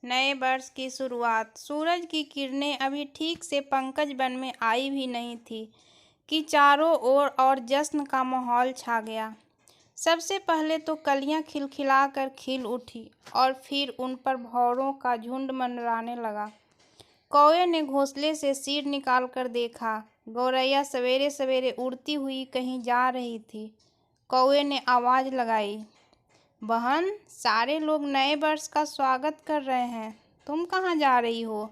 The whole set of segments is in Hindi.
नए वर्ष की शुरुआत। सूरज की किरणें अभी ठीक से पंकज वन में आई भी नहीं थी कि चारों ओर और जश्न का माहौल छा गया। सबसे पहले तो कलियां खिलखिलाकर खिल उठी और फिर उन पर भौरों का झुंड मंडराने लगा। कौवे ने घोंसले से सिर निकालकर देखा। गौरैया सवेरे सवेरे उड़ती हुई कहीं जा रही थी। कौवे ने आवाज लगाई, बहन, सारे लोग नए वर्ष का स्वागत कर रहे हैं, तुम कहाँ जा रही हो?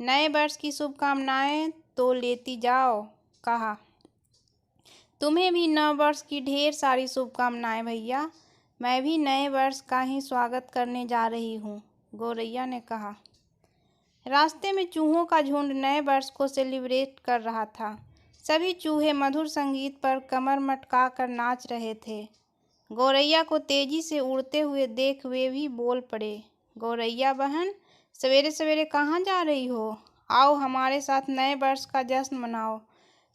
नए वर्ष की शुभकामनाएं तो लेती जाओ, कहा। तुम्हें भी नव वर्ष की ढेर सारी शुभकामनाएं भैया। मैं भी नए वर्ष का ही स्वागत करने जा रही हूँ, गौरैया ने कहा। रास्ते में चूहों का झुंड नए वर्ष को सेलिब्रेट कर रहा था। सभी चूहे मधुर संगीत पर कमर मटका कर नाच रहे थे। गौरैया को तेजी से उड़ते हुए देख वे भी बोल पड़े, गौरैया बहन, सवेरे सवेरे कहाँ जा रही हो? आओ हमारे साथ नए वर्ष का जश्न मनाओ।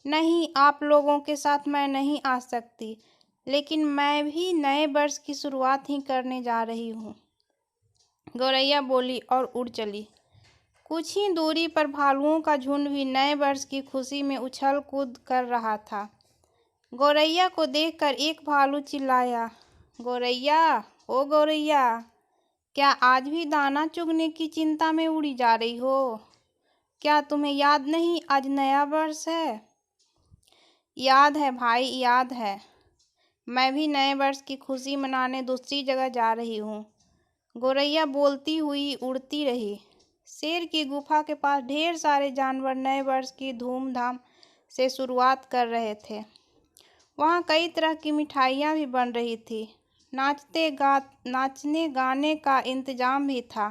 नहीं, आप लोगों के साथ मैं नहीं आ सकती, लेकिन मैं भी नए वर्ष की शुरुआत ही करने जा रही हूँ, गौरैया बोली और उड़ चली। कुछ ही दूरी पर भालुओं का झुंड भी नए वर्ष की खुशी में उछल कूद कर रहा था। गौरैया को देखकर एक भालू चिल्लाया, गौरैया, ओ गौरैया, क्या आज भी दाना चुगने की चिंता में उड़ी जा रही हो? क्या तुम्हें याद नहीं आज नया वर्ष है? याद है भाई, याद है। मैं भी नए वर्ष की खुशी मनाने दूसरी जगह जा रही हूँ, गौरैया बोलती हुई उड़ती रही। शेर की गुफा के पास ढेर सारे जानवर नए वर्ष की धूमधाम से शुरुआत कर रहे थे। वहाँ कई तरह की मिठाइयाँ भी बन रही थी। नाचने गाने का इंतजाम भी था।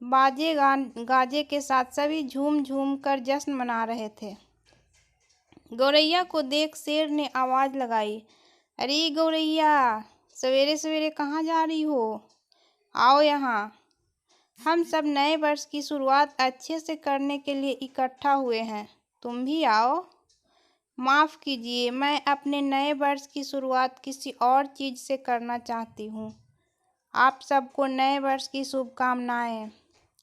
गाजे के साथ सभी झूम झूम कर जश्न मना रहे थे। गौरैया को देख शेर ने आवाज लगाई, अरे गौरैया, सवेरे सवेरे कहाँ जा रही हो? आओ यहाँ, हम सब नए वर्ष की शुरुआत अच्छे से करने के लिए इकट्ठा हुए हैं, तुम भी आओ। माफ़ कीजिए, मैं अपने नए वर्ष की शुरुआत किसी और चीज़ से करना चाहती हूँ। आप सबको नए वर्ष की शुभकामनाएं,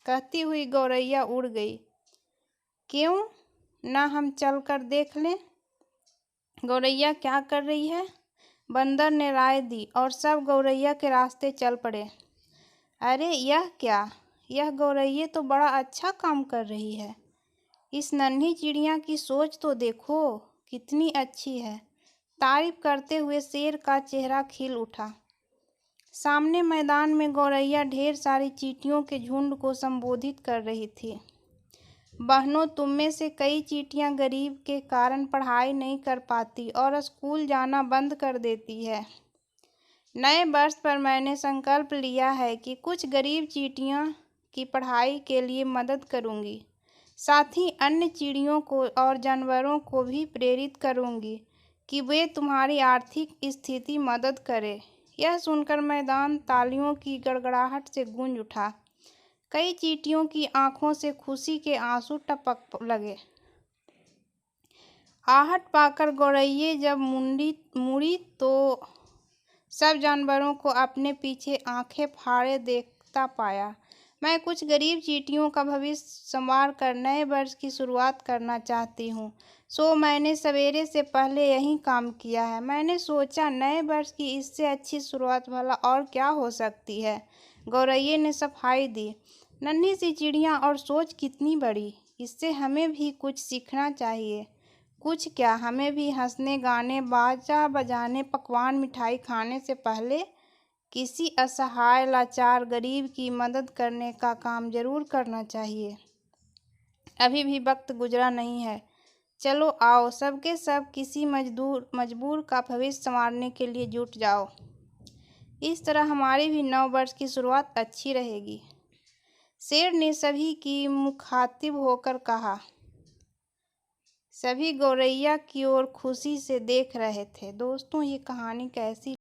कहती हुई गौरैया उड़ गई। क्यों ना हम चल कर देख लें, गौरैया क्या कर रही है? बंदर ने राय दी और सब गौरैया के रास्ते चल पड़े। अरे यह क्या, यह गौरैया तो बड़ा अच्छा काम कर रही है। इस नन्ही चिड़िया की सोच तो देखो, कितनी अच्छी है। तारीफ करते हुए शेर का चेहरा खिल उठा। सामने मैदान में गौरैया ढेर सारी चींटियों के झुंड को संबोधित कर रही थी। बहनों, तुम में से कई चींटियां गरीब के कारण पढ़ाई नहीं कर पाती और स्कूल जाना बंद कर देती है। नए वर्ष पर मैंने संकल्प लिया है कि कुछ गरीब चींटियों की पढ़ाई के लिए मदद करूंगी। साथ ही अन्य चिड़ियों को और जानवरों को भी प्रेरित करूंगी कि वे तुम्हारी आर्थिक स्थिति मदद करें। यह सुनकर मैदान तालियों की गड़गड़ाहट से गूंज उठा। कई चींटियों की आंखों से खुशी के आंसू टपक लगे। आहट पाकर गौरैया जब मुड़ी तो सब जानवरों को अपने पीछे आंखें फाड़े देखता पाया। मैं कुछ गरीब चींटियों का भविष्य संवार कर नए वर्ष की शुरुआत करना चाहती हूँ, सो मैंने सवेरे से पहले यही काम किया है। मैंने सोचा नए वर्ष की इससे अच्छी शुरुआत भला और क्या हो सकती है। गौरैया ने सफाई दी। नन्ही सी चिड़िया और सोच कितनी बड़ी, इससे हमें भी कुछ सीखना चाहिए। कुछ क्या, हमें भी हंसने गाने बाजा बजाने पकवान मिठाई खाने से पहले किसी असहाय लाचार गरीब की मदद करने का काम जरूर करना चाहिए। अभी भी वक्त गुजरा नहीं है। चलो आओ, सबके सब किसी मजबूर का भविष्य संवारने के लिए जुट जाओ। इस तरह हमारी भी नव वर्ष की शुरुआत अच्छी रहेगी। शेर ने सभी की मुखातिब होकर कहा। सभी गौरैया की ओर खुशी से देख रहे थे। दोस्तों, ये कहानी कैसी